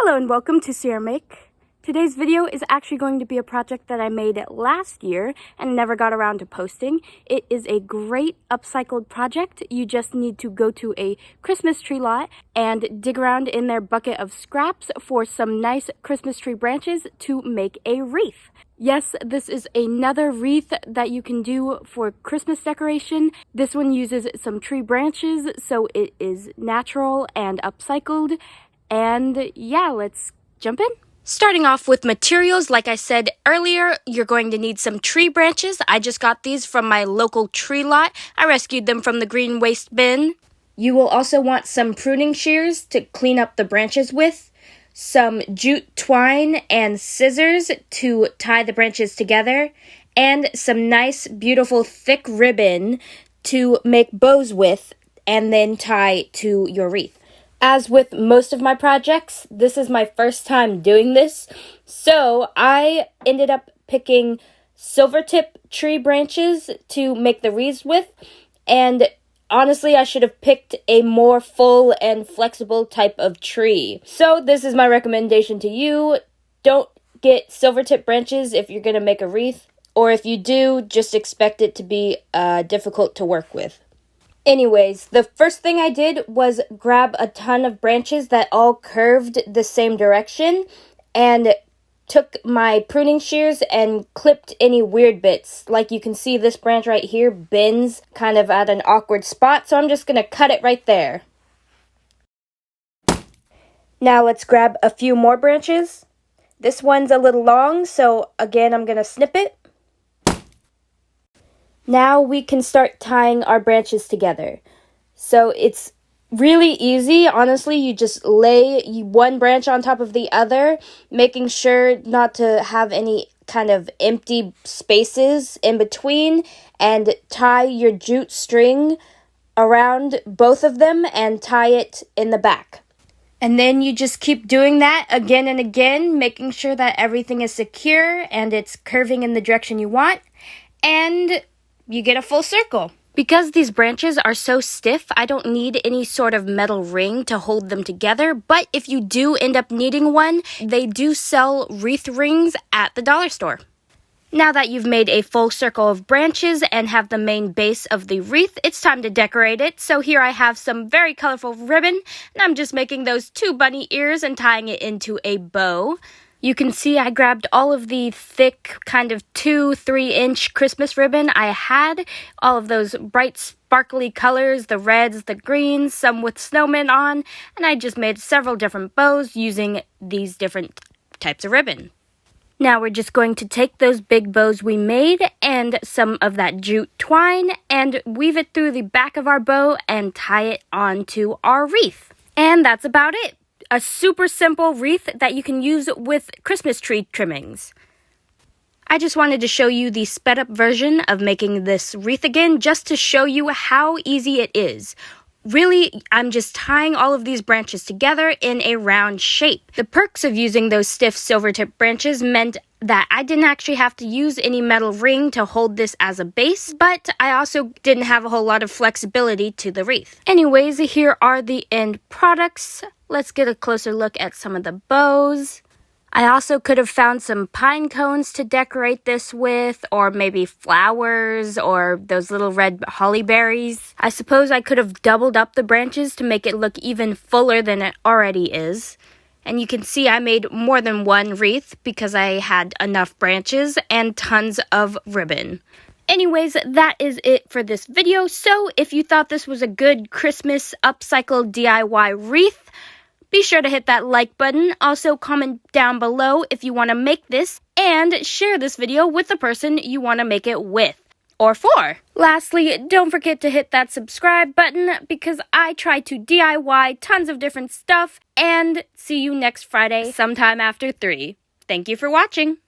Hello and welcome to Ceramic. Today's video is actually going to be a project that I made last year and never got around to posting. It is a great upcycled project. You just need to go to a Christmas tree lot and dig around in their bucket of scraps for some nice Christmas tree branches to make a wreath. Yes, this is another wreath that you can do for Christmas decoration. This one uses some tree branches, so it is natural and upcycled. And yeah, let's jump in. Starting off with materials, like I said earlier, you're going to need some tree branches. I just got these from my local tree lot. I rescued them from the green waste bin. You will also want some pruning shears to clean up the branches with, some jute twine and scissors to tie the branches together, and some nice, beautiful, thick ribbon to make bows with and then tie to your wreath. As with most of my projects, this is my first time doing this, so I ended up picking silvertip tree branches to make the wreaths with, and honestly, I should have picked a more full and flexible type of tree. So this is my recommendation to you. Don't get silvertip branches if you're going to make a wreath, or if you do, just expect it to be difficult to work with. Anyways, the first thing I did was grab a ton of branches that all curved the same direction and took my pruning shears and clipped any weird bits. Like you can see, this branch right here bends kind of at an awkward spot, so I'm just going to cut it right there. Now let's grab a few more branches. This one's a little long, so again I'm going to snip it. Now we can start tying our branches together. So it's really easy. Honestly, you just lay one branch on top of the other, making sure not to have any kind of empty spaces in between, and tie your jute string around both of them and tie it in the back. And then you just keep doing that again and again, making sure that everything is secure and it's curving in the direction you want. And you get a full circle. Because these branches are so stiff, I don't need any sort of metal ring to hold them together, but if you do end up needing one, they do sell wreath rings at the dollar store. Now that you've made a full circle of branches and have the main base of the wreath, it's time to decorate it. So here I have some very colorful ribbon, and I'm just making those 2 bunny ears and tying it into a bow. You can see I grabbed all of the thick kind of 2-3 inch Christmas ribbon I had, all of those bright sparkly colors, the reds, the greens, some with snowmen on, and I just made several different bows using these different types of ribbon. Now we're just going to take those big bows we made and some of that jute twine and weave it through the back of our bow and tie it onto our wreath. And that's about it. A super simple wreath that you can use with Christmas tree trimmings. I just wanted to show you the sped up version of making this wreath again, just to show you how easy it is. Really, I'm just tying all of these branches together in a round shape. The perks of using those stiff silvertip branches meant that I didn't actually have to use any metal ring to hold this as a base, but I also didn't have a whole lot of flexibility to the wreath. Anyways, here are the end products. Let's get a closer look at some of the bows. I also could have found some pine cones to decorate this with, or maybe flowers, or those little red holly berries. I suppose I could have doubled up the branches to make it look even fuller than it already is. And you can see I made more than one wreath because I had enough branches and tons of ribbon. Anyways, that is it for this video. So if you thought this was a good Christmas upcycled DIY wreath, be sure to hit that like button. Also comment down below if you want to make this, and share this video with the person you want to make it with or for. Lastly, don't forget to hit that subscribe button because I try to DIY tons of different stuff, and see you next Friday sometime after 3. Thank you for watching.